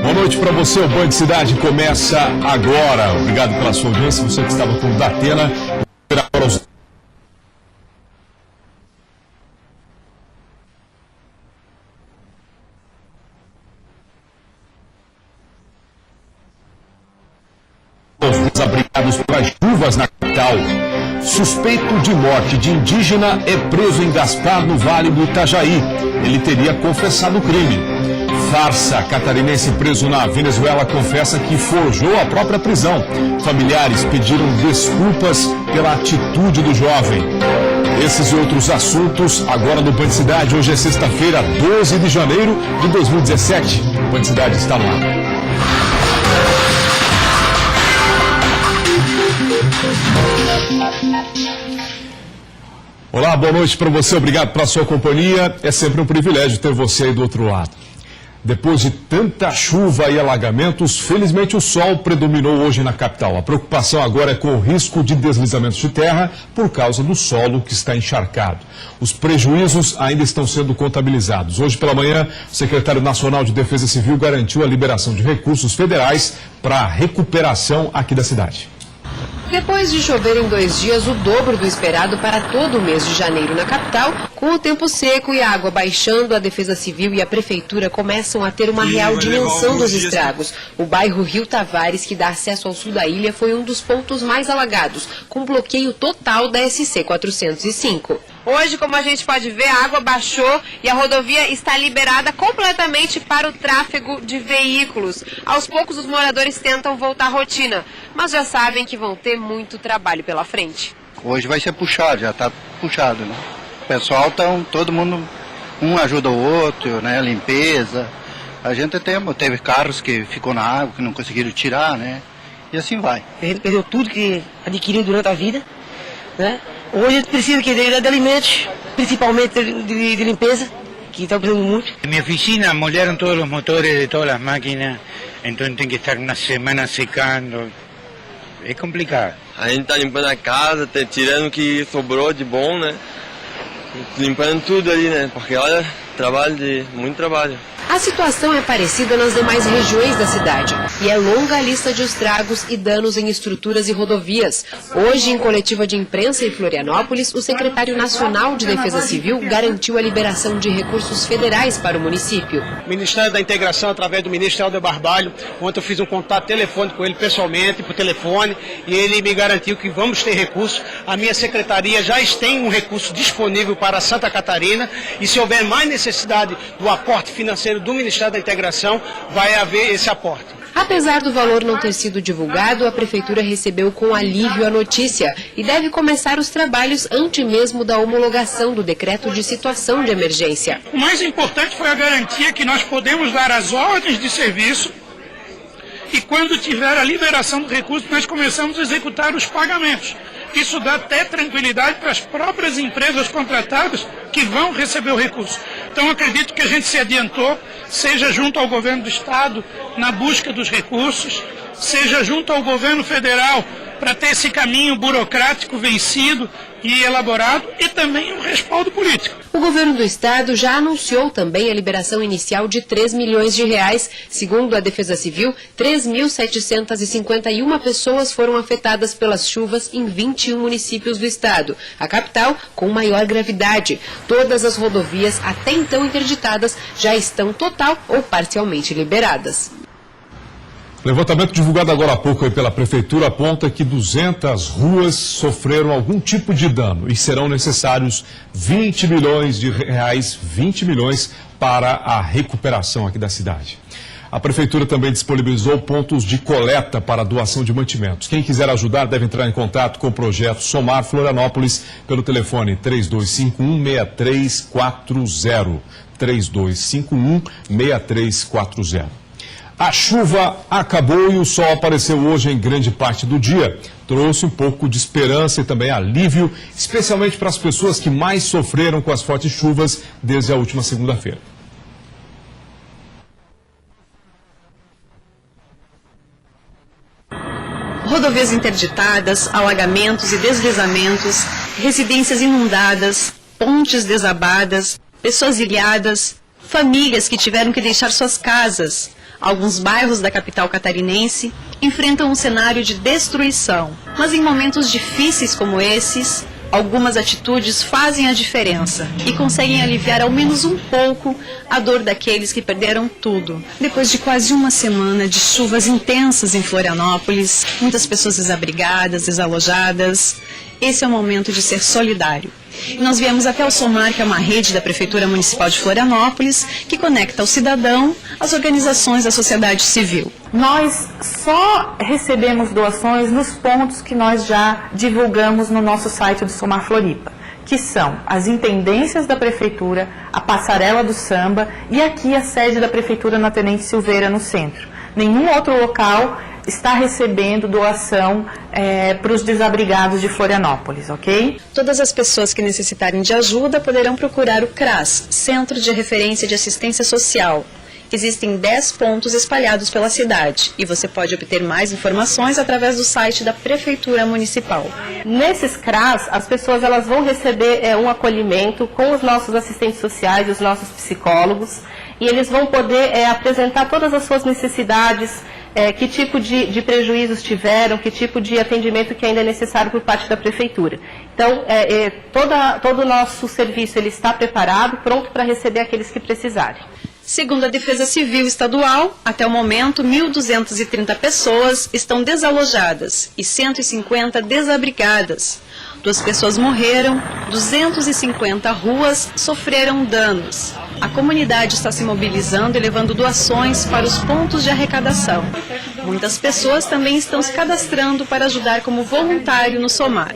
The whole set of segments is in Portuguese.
Boa noite para você, o Band Cidade começa agora. Obrigado pela sua audiência, você que estava com o Datena. Os desabrigados pelas chuvas na capital. Suspeito de morte de indígena é preso em Gaspar, no Vale do Itajaí. Ele teria confessado o crime. Farsa, catarinense preso na Venezuela confessa que forjou a própria prisão. Familiares pediram desculpas pela atitude do jovem. Esses e outros assuntos agora no Band Cidade. Hoje é sexta-feira, 12 de janeiro de 2017. O Band Cidade está no ar. Olá, boa noite para você, obrigado pela sua companhia. É sempre um privilégio ter você aí do outro lado. Depois de tanta chuva e alagamentos, felizmente o sol predominou hoje na capital. A preocupação agora é com o risco de deslizamentos de terra por causa do solo que está encharcado. Os prejuízos ainda estão sendo contabilizados. Hoje pela manhã, o secretário nacional de Defesa Civil garantiu a liberação de recursos federais para a recuperação aqui da cidade. Depois de chover em 2 dias, o dobro do esperado para todo o mês de janeiro na capital, com o tempo seco e a água baixando, a Defesa Civil e a Prefeitura começam a ter uma real dimensão dos estragos. O bairro Rio Tavares, que dá acesso ao sul da ilha, foi um dos pontos mais alagados, com bloqueio total da SC 405. Hoje, como a gente pode ver, a água baixou e a rodovia está liberada completamente para o tráfego de veículos. Aos poucos, os moradores tentam voltar à rotina, mas já sabem que vão ter muito trabalho pela frente. Hoje vai ser puxado, já está puxado, né? O pessoal, todo mundo, um ajuda o outro, né? Limpeza. A gente teve carros que ficou na água, que não conseguiram tirar, né? E assim vai. A gente perdeu tudo que adquiriu durante a vida, né? Hoje a gente precisa de alimentos, principalmente de limpeza, que está precisando muito. En mi oficina molharam todos os motores de todas as máquinas, então tem que estar uma semana secando. É complicado. A gente está limpando a casa, tirando o que sobrou de bom, né? Limpando tudo ali, né? Porque olha, muito trabalho. A situação é parecida nas demais regiões da cidade e é longa a lista de estragos e danos em estruturas e rodovias. Hoje, em coletiva de imprensa em Florianópolis, o secretário nacional de Defesa Civil garantiu a liberação de recursos federais para o município. O Ministério da Integração, através do ministro Helder Barbalho, ontem eu fiz um contato telefônico com ele pessoalmente, por telefone, e ele me garantiu que vamos ter recursos. A minha secretaria já tem um recurso disponível para Santa Catarina e se houver mais necessidade do aporte financeiro do Ministério da Integração, vai haver esse aporte. Apesar do valor não ter sido divulgado, a Prefeitura recebeu com alívio a notícia e deve começar os trabalhos antes mesmo da homologação do decreto de situação de emergência. O mais importante foi a garantia que nós podemos dar as ordens de serviço e quando tiver a liberação do recurso, nós começamos a executar os pagamentos. Isso dá até tranquilidade para as próprias empresas contratadas que vão receber o recurso. Então, acredito que a gente se adiantou, seja junto ao governo do Estado, na busca dos recursos, seja junto ao governo federal, para ter esse caminho burocrático vencido e elaborado, e também um respaldo político. O governo do estado já anunciou também a liberação inicial de 3 milhões de reais. Segundo a Defesa Civil, 3.751 pessoas foram afetadas pelas chuvas em 21 municípios do estado. A capital, com maior gravidade. Todas as rodovias até então interditadas já estão total ou parcialmente liberadas. Levantamento divulgado agora há pouco pela Prefeitura aponta que 200 ruas sofreram algum tipo de dano e serão necessários 20 milhões de reais, 20 milhões para a recuperação aqui da cidade. A Prefeitura também disponibilizou pontos de coleta para doação de mantimentos. Quem quiser ajudar deve entrar em contato com o projeto Somar Florianópolis pelo telefone 3251-6340. 3251-6340. A chuva acabou e o sol apareceu hoje em grande parte do dia. Trouxe um pouco de esperança e também alívio, especialmente para as pessoas que mais sofreram com as fortes chuvas desde a última segunda-feira. Rodovias interditadas, alagamentos e deslizamentos, residências inundadas, pontes desabadas, pessoas ilhadas, Famílias que tiveram que deixar suas casas. Alguns bairros da capital catarinense enfrentam um cenário de destruição. Mas em momentos difíceis como esses, algumas atitudes fazem a diferença e conseguem aliviar ao menos um pouco a dor daqueles que perderam tudo. Depois de quase uma semana de chuvas intensas em Florianópolis, muitas pessoas desabrigadas, desalojadas, esse é o momento de ser solidário. E nós viemos até o SOMAR, que é uma rede da Prefeitura Municipal de Florianópolis, que conecta o cidadão às organizações da sociedade civil. Nós só recebemos doações nos pontos que nós já divulgamos no nosso site do SOMAR Floripa, que são as intendências da Prefeitura, a Passarela do Samba e aqui a sede da Prefeitura na Tenente Silveira, no centro. Nenhum outro local está recebendo doação para os desabrigados de Florianópolis, ok? Todas as pessoas que necessitarem de ajuda poderão procurar o CRAS, Centro de Referência de Assistência Social. Existem 10 pontos espalhados pela cidade e você pode obter mais informações através do site da Prefeitura Municipal. Nesses CRAS, as pessoas elas vão receber um acolhimento com os nossos assistentes sociais, os nossos psicólogos, e eles vão poder apresentar todas as suas necessidades, que tipo de prejuízos tiveram, que tipo de atendimento que ainda é necessário por parte da Prefeitura. Então, todo o nosso serviço ele está preparado, pronto para receber aqueles que precisarem. Segundo a Defesa Civil Estadual, até o momento, 1.230 pessoas estão desalojadas e 150 desabrigadas. 2 pessoas morreram, 250 ruas sofreram danos. A comunidade está se mobilizando e levando doações para os pontos de arrecadação. Muitas pessoas também estão se cadastrando para ajudar como voluntário no SOMAR,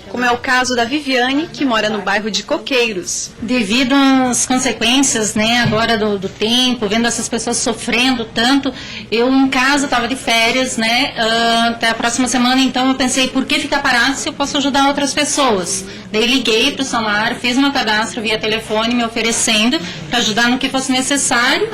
como é o caso da Viviane, que mora no bairro de Coqueiros. Devido às consequências, agora do tempo, vendo essas pessoas sofrendo tanto, eu em casa estava de férias, até a próxima semana, então eu pensei, por que ficar parado se eu posso ajudar outras pessoas? Daí liguei para o SOMAR, fiz meu cadastro via telefone, me oferecendo para ajudar no que fosse necessário,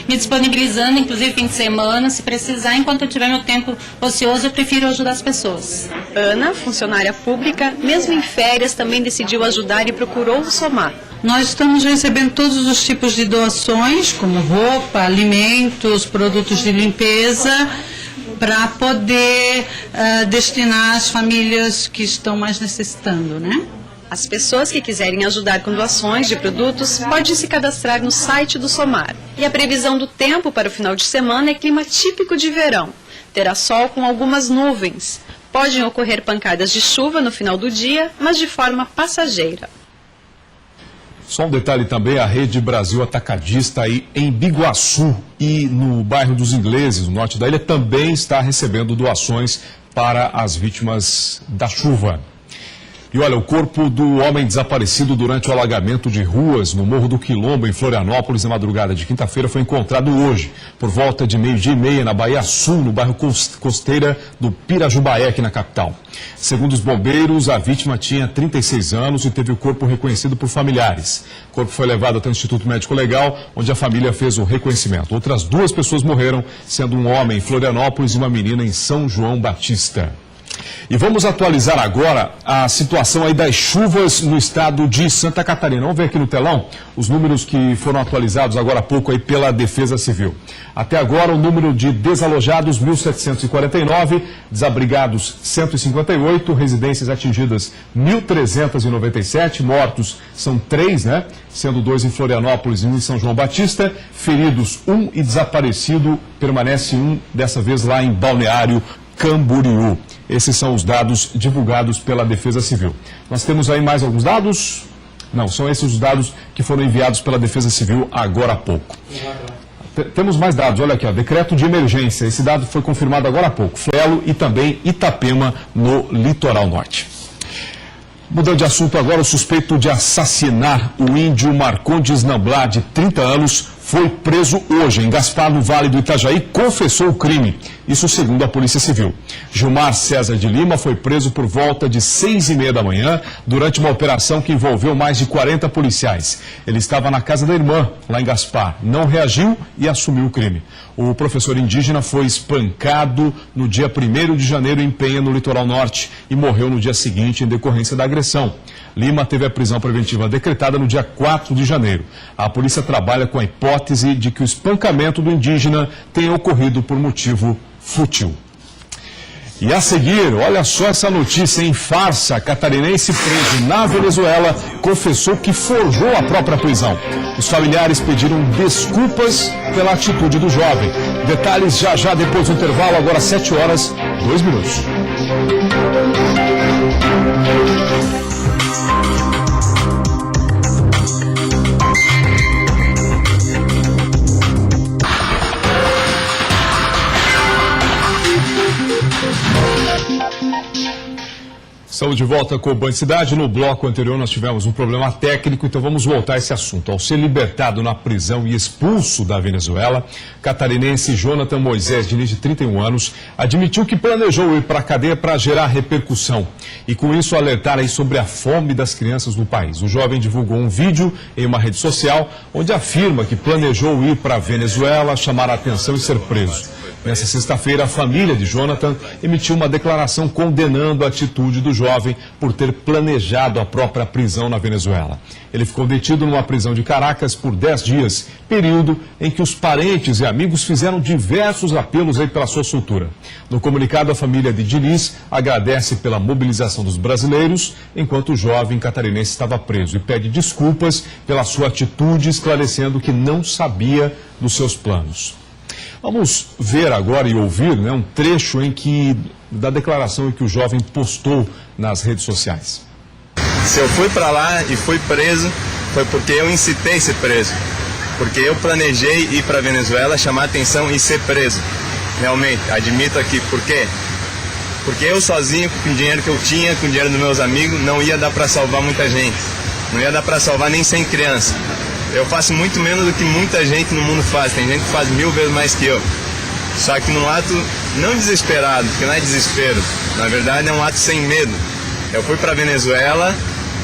me disponibilizando, inclusive fim de semana, se precisar, enquanto eu tiver meu tempo ocioso, eu prefiro ajudar as pessoas. Ana, funcionária pública, mesmo em férias, também decidiu ajudar e procurou o SOMAR. Nós estamos recebendo todos os tipos de doações, como roupa, alimentos, produtos de limpeza, para poder destinar às famílias que estão mais necessitando, As pessoas que quiserem ajudar com doações de produtos podem se cadastrar no site do SOMAR. E a previsão do tempo para o final de semana é clima típico de verão. Terá sol com algumas nuvens. Podem ocorrer pancadas de chuva no final do dia, mas de forma passageira. Só um detalhe também, a Rede Brasil Atacadista aí em Biguaçu e no bairro dos Ingleses, no norte da ilha, também está recebendo doações para as vítimas da chuva. E olha, o corpo do homem desaparecido durante o alagamento de ruas no Morro do Quilombo, em Florianópolis, na madrugada de quinta-feira, foi encontrado hoje, por volta de 12h30, na Baía Sul, no bairro Costeira do Pirajubaé, aqui na capital. Segundo os bombeiros, a vítima tinha 36 anos e teve o corpo reconhecido por familiares. O corpo foi levado até o Instituto Médico Legal, onde a família fez o reconhecimento. Outras 2 pessoas morreram, sendo um homem em Florianópolis e uma menina em São João Batista. E vamos atualizar agora a situação aí das chuvas no estado de Santa Catarina. Vamos ver aqui no telão os números que foram atualizados agora há pouco aí pela Defesa Civil. Até agora o número de desalojados 1.749, desabrigados 158, residências atingidas 1.397, mortos são 3, sendo 2 em Florianópolis e 1 em São João Batista, feridos 1 e desaparecido permanece 1, dessa vez lá em Balneário Camboriú. Esses são os dados divulgados pela Defesa Civil. Nós temos aí mais alguns dados? Não, são esses os dados que foram enviados pela Defesa Civil agora há pouco. Temos mais dados, olha aqui, decreto de emergência. Esse dado foi confirmado agora há pouco. Flelo e também Itapema, no litoral norte. Mudando de assunto agora, o suspeito de assassinar o índio Marcondes Namblar, de 30 anos, foi preso hoje em Gaspar, no Vale do Itajaí, confessou o crime. Isso segundo a Polícia Civil. Gilmar César de Lima foi preso por volta de 6h30 da manhã, durante uma operação que envolveu mais de 40 policiais. Ele estava na casa da irmã, lá em Gaspar, não reagiu e assumiu o crime. O professor indígena foi espancado no dia 1º de janeiro em Penha, no litoral norte, e morreu no dia seguinte em decorrência da agressão. Lima teve a prisão preventiva decretada no dia 4 de janeiro. A polícia trabalha com a hipótese de que o espancamento do indígena tenha ocorrido por motivo fútil. E a seguir, olha só essa notícia, em farsa, catarinense preso na Venezuela confessou que forjou a própria prisão. Os familiares pediram desculpas pela atitude do jovem. Detalhes já depois do intervalo, agora 7h02. Estamos de volta com o Band Cidade. No bloco anterior nós tivemos um problema técnico, então vamos voltar a esse assunto. Ao ser libertado na prisão e expulso da Venezuela, catarinense Jonathan Moisés Diniz, de 31 anos, admitiu que planejou ir para a cadeia para gerar repercussão e com isso alertar aí sobre a fome das crianças no país. O jovem divulgou um vídeo em uma rede social onde afirma que planejou ir para a Venezuela, chamar a atenção e ser preso. Nessa sexta-feira, a família de Jonathan emitiu uma declaração condenando a atitude do jovem por ter planejado a própria prisão na Venezuela. Ele ficou detido numa prisão de Caracas por 10 dias, período em que os parentes e amigos fizeram diversos apelos aí pela sua soltura. No comunicado, a família de Diniz agradece pela mobilização dos brasileiros, enquanto o jovem catarinense estava preso, e pede desculpas pela sua atitude, esclarecendo que não sabia dos seus planos. Vamos ver agora e ouvir um trecho da declaração em que o jovem postou nas redes sociais. Se eu fui para lá e fui preso, foi porque eu incitei ser preso. Porque eu planejei ir para a Venezuela, chamar atenção e ser preso. Realmente, admito aqui. Por quê? Porque eu sozinho, com o dinheiro que eu tinha, com o dinheiro dos meus amigos, não ia dar para salvar muita gente. Não ia dar para salvar nem 100 crianças. Eu faço muito menos do que muita gente no mundo faz. Tem gente que faz 1000 vezes mais que eu. Só que num ato não desesperado, porque não é desespero. Na verdade é um ato sem medo. Eu fui para a Venezuela,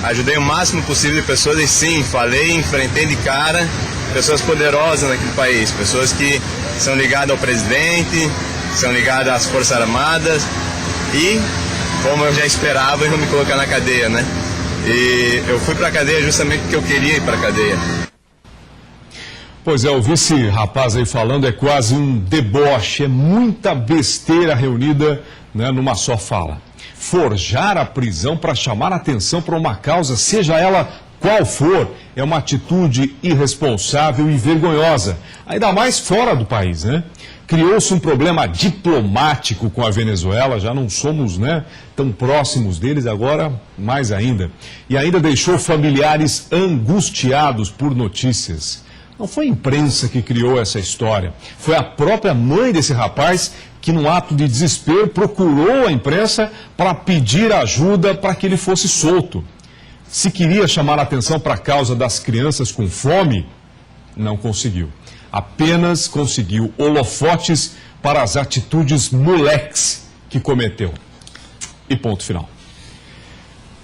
ajudei o máximo possível de pessoas e sim, falei, enfrentei de cara pessoas poderosas naquele país. Pessoas que são ligadas ao presidente, são ligadas às Forças Armadas e, como eu já esperava, iam me colocar na cadeia, né? E eu fui para a cadeia justamente porque eu queria ir para a cadeia. Pois é, ouvir esse rapaz aí falando é quase um deboche, é muita besteira reunida numa só fala. Forjar a prisão para chamar a atenção para uma causa, seja ela qual for, é uma atitude irresponsável e vergonhosa, ainda mais fora do país, né? Criou-se um problema diplomático com a Venezuela, já não somos tão próximos deles, agora mais ainda. E ainda deixou familiares angustiados por notícias. Não foi a imprensa que criou essa história, foi a própria mãe desse rapaz que, num ato de desespero, procurou a imprensa para pedir ajuda para que ele fosse solto. Se queria chamar a atenção para a causa das crianças com fome, não conseguiu. Apenas conseguiu holofotes para as atitudes moleques que cometeu. E ponto final.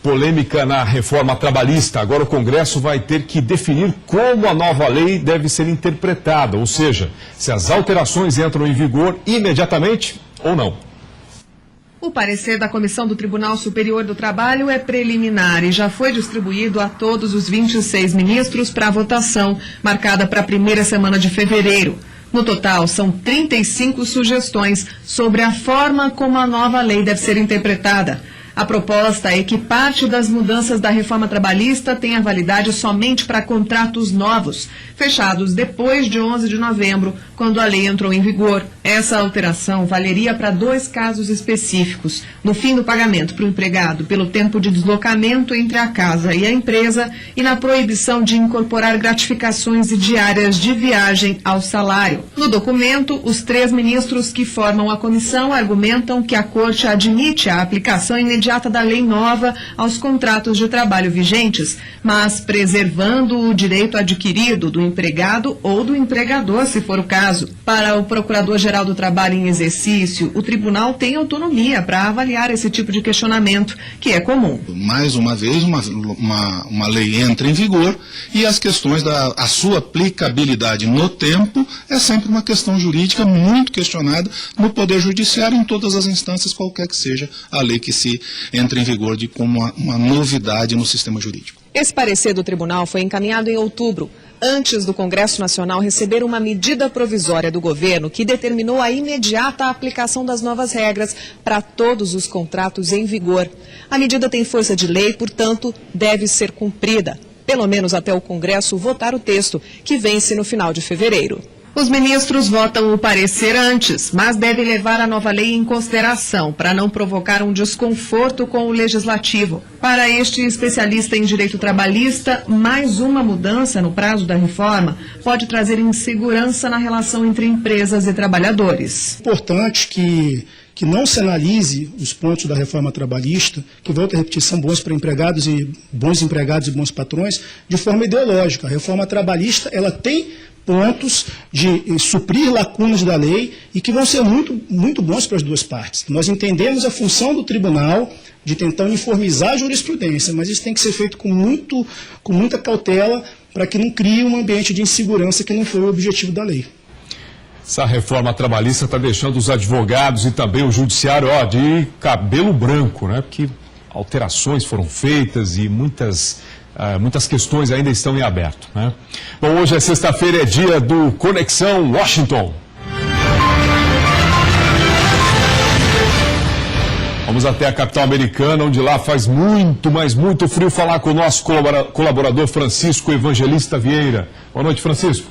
Polêmica na reforma trabalhista. Agora o Congresso vai ter que definir como a nova lei deve ser interpretada, ou seja, se as alterações entram em vigor imediatamente ou não. O parecer da Comissão do Tribunal Superior do Trabalho é preliminar e já foi distribuído a todos os 26 ministros para votação, marcada para a primeira semana de fevereiro. No total, são 35 sugestões sobre a forma como a nova lei deve ser interpretada. A proposta é que parte das mudanças da reforma trabalhista tenha validade somente para contratos novos, fechados depois de 11 de novembro, quando a lei entrou em vigor. Essa alteração valeria para 2 casos específicos: no fim do pagamento para o empregado pelo tempo de deslocamento entre a casa e a empresa e na proibição de incorporar gratificações e diárias de viagem ao salário. No documento, os 3 ministros que formam a comissão argumentam que a Corte admite a aplicação imediata imediata da lei nova aos contratos de trabalho vigentes, mas preservando o direito adquirido do empregado ou do empregador, se for o caso. Para o Procurador-Geral do Trabalho em exercício, o tribunal tem autonomia para avaliar esse tipo de questionamento, que é comum. Mais uma vez, uma lei entra em vigor e as questões a sua aplicabilidade no tempo é sempre uma questão jurídica muito questionada no Poder Judiciário, em todas as instâncias, qualquer que seja a lei que se entre em vigor como uma novidade no sistema jurídico. Esse parecer do tribunal foi encaminhado em outubro, antes do Congresso Nacional receber uma medida provisória do governo que determinou a imediata aplicação das novas regras para todos os contratos em vigor. A medida tem força de lei, portanto, deve ser cumprida, pelo menos até o Congresso votar o texto, que vence no final de fevereiro. Os ministros votam o parecer antes, mas devem levar a nova lei em consideração para não provocar um desconforto com o legislativo. Para este especialista em direito trabalhista, mais uma mudança no prazo da reforma pode trazer insegurança na relação entre empresas e trabalhadores. Importante que não se analise os pontos da reforma trabalhista, que, volto a repetir, são bons para empregados e bons patrões, de forma ideológica. A reforma trabalhista, ela tem pontos de suprir lacunas da lei e que vão ser muito bons para as duas partes. Nós entendemos a função do tribunal de tentar uniformizar a jurisprudência, mas isso tem que ser feito com muita cautela para que não crie um ambiente de insegurança que não foi o objetivo da lei. Essa reforma trabalhista está deixando os advogados e também o judiciário de cabelo branco, né? Porque alterações foram feitas e muitas questões ainda estão em aberto, né? Bom, hoje é sexta-feira, é dia do Conexão Washington. Vamos até a capital americana, onde lá faz muito, mas muito frio, falar com o nosso colaborador Francisco Evangelista Vieira. Boa noite, Francisco.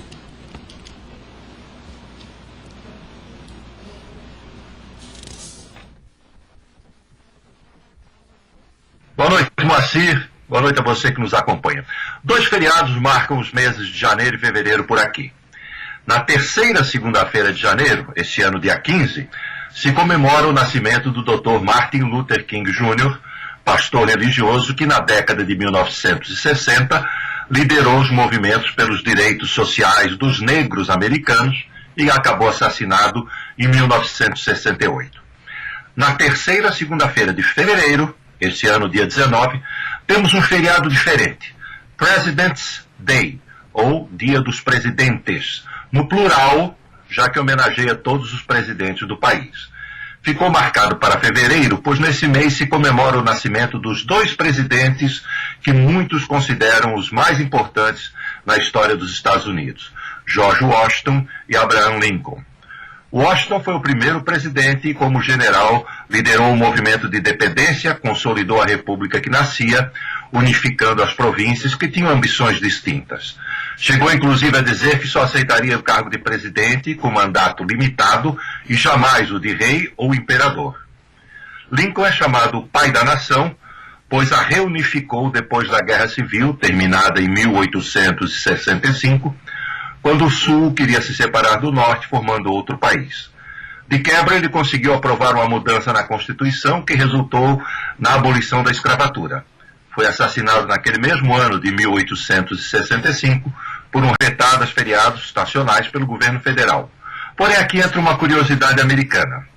Boa noite, Moacir. Boa noite a você que nos acompanha. 2 feriados marcam os meses de janeiro e fevereiro por aqui. Na terceira segunda-feira de janeiro, esse ano dia 15, se comemora o nascimento do Dr. Martin Luther King Jr., pastor religioso que na década de 1960 liderou os movimentos pelos direitos sociais dos negros americanos e acabou assassinado em 1968. Na terceira segunda-feira de fevereiro, esse ano, dia 19, temos um feriado diferente, President's Day, ou Dia dos Presidentes, no plural, já que homenageia todos os presidentes do país. Ficou marcado para fevereiro, pois nesse mês se comemora o nascimento dos 2 presidentes que muitos consideram os mais importantes na história dos Estados Unidos, George Washington e Abraham Lincoln. Washington foi o primeiro presidente e, como general, liderou o movimento de independência, consolidou a república que nascia, unificando as províncias que tinham ambições distintas. Chegou, inclusive, a dizer que só aceitaria o cargo de presidente com mandato limitado e jamais o de rei ou imperador. Lincoln é chamado pai da nação, pois a reunificou depois da Guerra Civil, terminada em 1865, quando o Sul queria se separar do Norte, formando outro país. De quebra, ele conseguiu aprovar uma mudança na Constituição que resultou na abolição da escravatura. Foi assassinado naquele mesmo ano de 1865 por um retado aos feriados nacionais pelo governo federal. Porém, aqui entra uma curiosidade americana.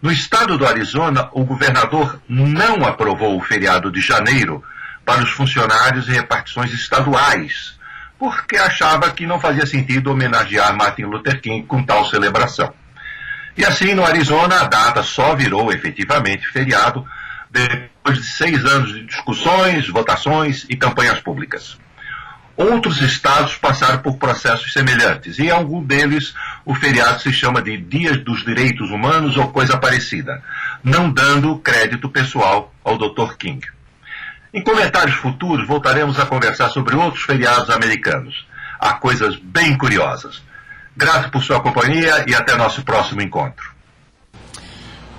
No estado do Arizona, o governador não aprovou o feriado de janeiro para os funcionários e repartições estaduais, porque achava que não fazia sentido homenagear Martin Luther King com tal celebração. E assim, no Arizona, a data só virou efetivamente feriado depois de 6 anos de discussões, votações e campanhas públicas. Outros estados passaram por processos semelhantes, e em algum deles o feriado se chama de Dia dos Direitos Humanos ou coisa parecida, não dando crédito pessoal ao Dr. King. Em comentários futuros, voltaremos a conversar sobre outros feriados americanos. Há coisas bem curiosas. Grato por sua companhia e até nosso próximo encontro.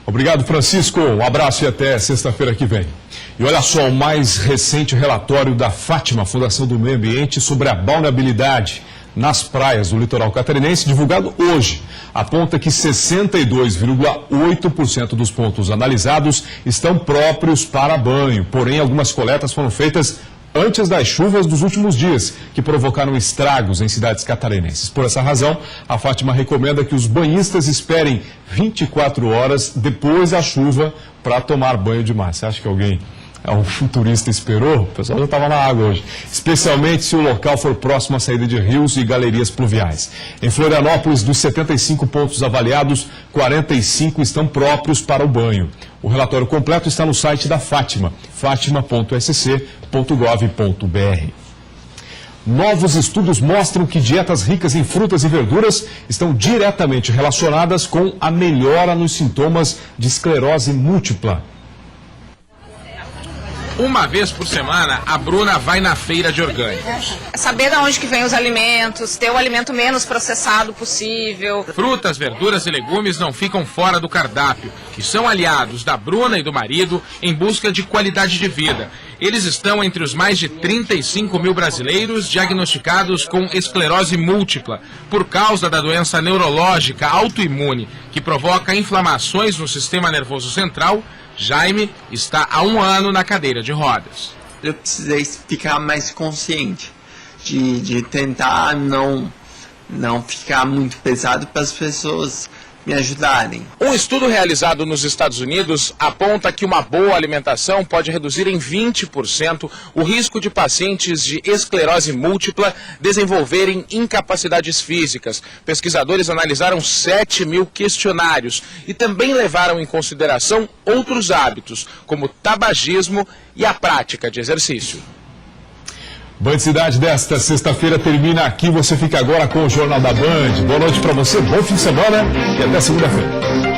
Obrigado, Francisco. Um abraço e até sexta-feira que vem. E olha só, o mais recente relatório da Fátima, Fundação do Meio Ambiente, sobre a vulnerabilidade nas praias do litoral catarinense, divulgado hoje, aponta que 62,8% dos pontos analisados estão próprios para banho. Porém, algumas coletas foram feitas antes das chuvas dos últimos dias, que provocaram estragos em cidades catarinenses. Por essa razão, a Fátima recomenda que os banhistas esperem 24 horas depois da chuva para tomar banho de mar. Você acha que algum turista esperou? O pessoal já estava na água hoje. Especialmente se o local for próximo à saída de rios e galerias pluviais. Em Florianópolis, dos 75 pontos avaliados, 45 estão próprios para o banho. O relatório completo está no site da Fátima, fatima.sc.gov.br. Novos estudos mostram que dietas ricas em frutas e verduras estão diretamente relacionadas com a melhora nos sintomas de esclerose múltipla. Uma vez por semana, a Bruna vai na feira de orgânicos. Saber de onde que vem os alimentos, ter o alimento menos processado possível. Frutas, verduras e legumes não ficam fora do cardápio e são aliados da Bruna e do marido em busca de qualidade de vida. Eles estão entre os mais de 35 mil brasileiros diagnosticados com esclerose múltipla por causa da doença neurológica autoimune que provoca inflamações no sistema nervoso central. Jaime está há 1 ano na cadeira de rodas. Eu precisei ficar mais consciente de tentar não ficar muito pesado para as pessoas me ajudarem. Um estudo realizado nos Estados Unidos aponta que uma boa alimentação pode reduzir em 20% o risco de pacientes de esclerose múltipla desenvolverem incapacidades físicas. Pesquisadores analisaram 7 mil questionários e também levaram em consideração outros hábitos, como tabagismo e a prática de exercício. Band Cidade desta sexta-feira termina aqui. Você fica agora com o Jornal da Band. Boa noite para você, bom fim de semana e até segunda-feira.